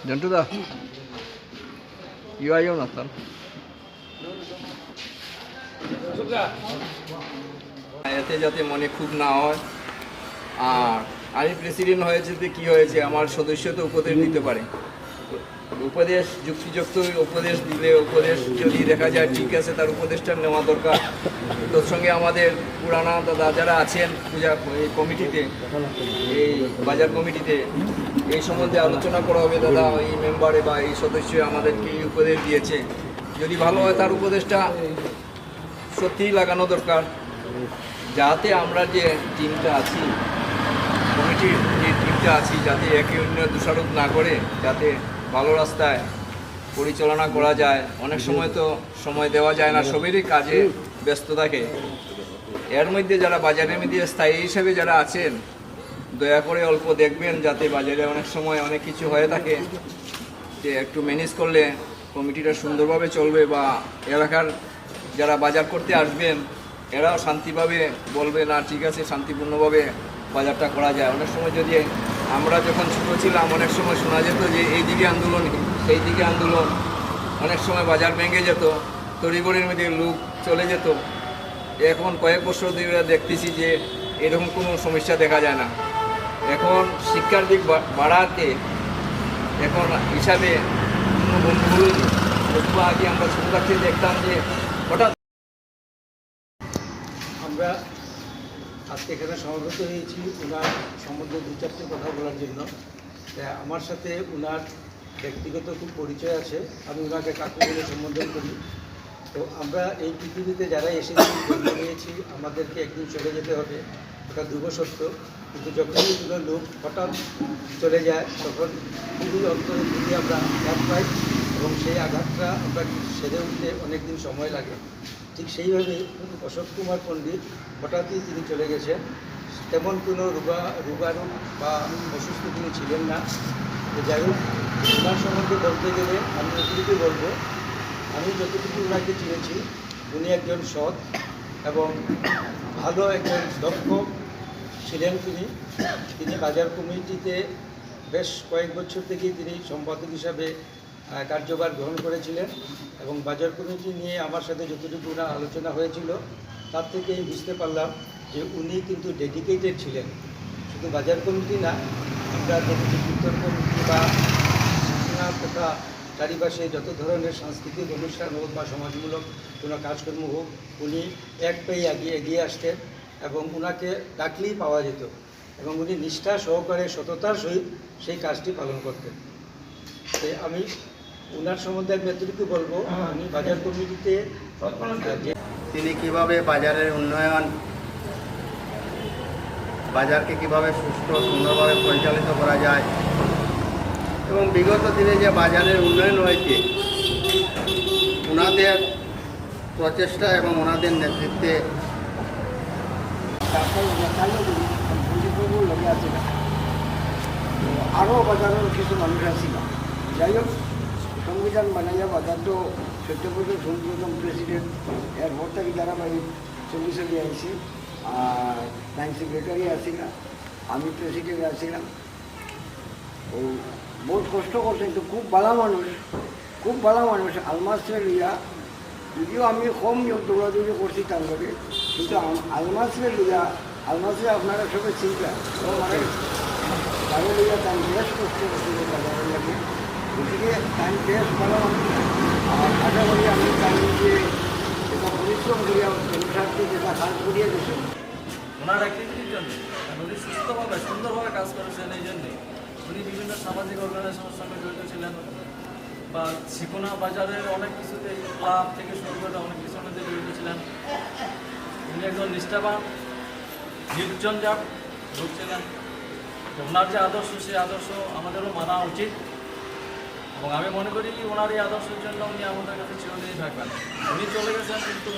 জন্টুদা you আইও না তার এতে যাতে মনে খুব না হয়। আর আমি প্রেসিডেন্ট হয়েছে তো কী হয়েছে, আমার সদস্য তো উপদেশ দিতে পারে, উপদেশ যুক্তিযুক্ত উপদেশ দিলে, উপদেশ যদি দেখা যায় ঠিক আছে তার উপদেশটা নেওয়া দরকার। তোর সঙ্গে আমাদের পুরানা দাদা যারা আছেন পূজা এই কমিটিতে, এই বাজার কমিটিতে, এই সম্বন্ধে আলোচনা করা হবে। দাদা এই মেম্বারে বা এই সদস্য আমাদেরকে এই উপদেশ দিয়েছে, যদি ভালো হয় তার উপদেশটা সত্যিই লাগানো দরকার, যাতে আমরা যে টিমটা আছি, কমিটির যে টিমটা আছি, যাতে একে অন্য দোষারোপ না করে, যাতে ভালো রাস্তায় পরিচালনা করা যায়। অনেক সময় তো সময় দেওয়া যায় না, সবেরই কাজে ব্যস্ত থাকে। এর মধ্যে যারা বাজারের মধ্যে স্থায়ী হিসেবে যারা আছেন, দয়া করে অল্প দেখবেন, যাতে বাজারে অনেক সময় অনেক কিছু হয়ে থাকে, যে একটু ম্যানেজ করলে কমিটিটা সুন্দরভাবে চলবে, বা এলাকার যারা বাজার করতে আসবেন এরাও শান্তিভাবে বলবে না ঠিক আছে, শান্তিপূর্ণভাবে বাজারটা করা যায়। অনেক সময় যদি আমরা যখন ছোটো ছিলাম অনেক সময় শোনা যেত যে এই দিকে আন্দোলন সেই দিকে আন্দোলন, অনেক সময় বাজার ভেঙে যেত, তড়িঘড়ির মধ্যে লোক চলে যেত। এখন কয়েক বছর ধরে দেখতেছি যে এরকম কোনো সমস্যা দেখা যায় না। এখন শিক্ষার দিক বাড়াতে এখন হিসাবে বন্ধুগুলো আগে আমরা ছোটো থাকতে দেখতাম যে হঠাৎ আমরা আজকে এখানে সমবেত হয়েছি ওনার সম্বন্ধে দু চারটে কথা বলার জন্য। আমার সাথে ওনার ব্যক্তিগত খুব পরিচয় আছে, আমি ওনাকে কাকু বলে সম্বোধন করি। তো আমরা এই পৃথিবীতে যারা এসেছি, জন্ম নিয়েছি, আমাদেরকে একদিন চলে যেতে হবে, ওটা ধ্রুব সত্য। কিন্তু যখনই কোনো লোক হঠাৎ চলে যায় তখন খুবই অন্তরে খুবই আমরা আঘাত পাই, এবং সেই আঘাতটা আমরা সেরে উঠতে অনেক দিন সময় লাগে। ঠিক সেইভাবে অশোক কুমার পণ্ডিত হঠাৎই তিনি চলে গেছেন। তেমন কোনো রোগারোগ বা অসুস্থ তিনি ছিলেন না। তো যাই হোক, ওনার সম্বন্ধে বলতে গেলে আমি এটুকুই বলবো, আমি যতটুকু ওনাকে চিনেছি, উনি একজন সৎ এবং ভালো একজন দক্ষ ছিলেন। তিনি বাজার কমিটিতে বেশ কয়েক বছর থেকেই তিনি সম্পাদক হিসাবে কার্যভার গ্রহণ করেছিলেন, এবং বাজার কমিটি নিয়ে আমার সাথে যতটুকু ওনার আলোচনা হয়েছিল তার থেকেই বুঝতে পারলাম যে উনি কিন্তু ডেডিকেটেড ছিলেন। শুধু বাজার কমিটি না, আমরা দেখেছি কীর্তন কমিটি বা তথা চারিপাশে যত ধরনের সাংস্কৃতিক অনুষ্ঠান হোক বা সমাজমূলক কোনো কাজকর্ম হোক, উনি এক পেয়ে এগিয়ে আসতেন, এবং ওনাকে ডাকলেই পাওয়া যেত, এবং উনি নিষ্ঠা সহকারে সততার সহিত সেই কাজটি পালন করতেন। আমি ওনার সম্বন্ধে আমি এতটুকু বলবো, উনি বাজার কমিটিতে তিনি কিভাবে বাজারের উন্নয়ন, বাজারকে কিভাবে সুষ্ঠু সুন্দরভাবে পরিচালিত করা যায়, এবং বিগত দিনে যে বাজারের উন্নয়ন হয়েছে ওনাদের প্রচেষ্টা এবং ওনাদের নেতৃত্বে আরও বাজারের কিছু মানুষ আসছিল। যাই হোক, সংবিধান বানাইয়া বাজার তো 14 বছর সংবিধান প্রেসিডেন্ট, এরপর থেকে যারা চলে আইসি, আর লাইন সেক্রেটারি আসছিলাম, আমি প্রেসিডেন্ট আসছিলাম। ও বহুত কষ্ট করছে, কিন্তু খুব ভালো মানুষ, খুব ভালো মানুষ। আলমাসে লইয়া যদিও আমি কম দৌড়াদৌড়ি করছি তার লগে, কিন্তু আলমাসে লইয়া, আলমাসে আপনারা সবাই চিন্তা মানে তারে লইয়া তাই বেশ কষ্ট করছিল বাজারের লাগে। গতিকে তাই বেশ ভালো মানুষ। আর আশা করি আমি তাই যে এটা পরিশ্রম করিয়া জনস্বার্থে যেটা কাজ করিয়া গেছেন ওনার অ্যাক্টিভিটির জন্য, উনি সুস্থভাবে সুন্দরভাবে কাজ করেছেন। এই জন্যে উনি বিভিন্ন সামাজিক অর্গানাইজেশনের সঙ্গে জড়িত ছিলেন, বা শিকোনা বাজারের অনেক কিছুতে ক্লাব থেকে শুরু করে অনেক কিছুর মধ্যে জড়িত ছিলেন। উনি একজন নিষ্ঠাবান নির্জঞ্জাট লোক ছিলেন। ওনার যে আদর্শ, সেই আদর্শ আমাদেরও মানা উচিত, এবং আমি মনে করি ওনার এই আদর্শের জন্য উনি আমাদের কাছে চিরদিনই থাকবেন। উনি চলে গেছেন, কিন্তু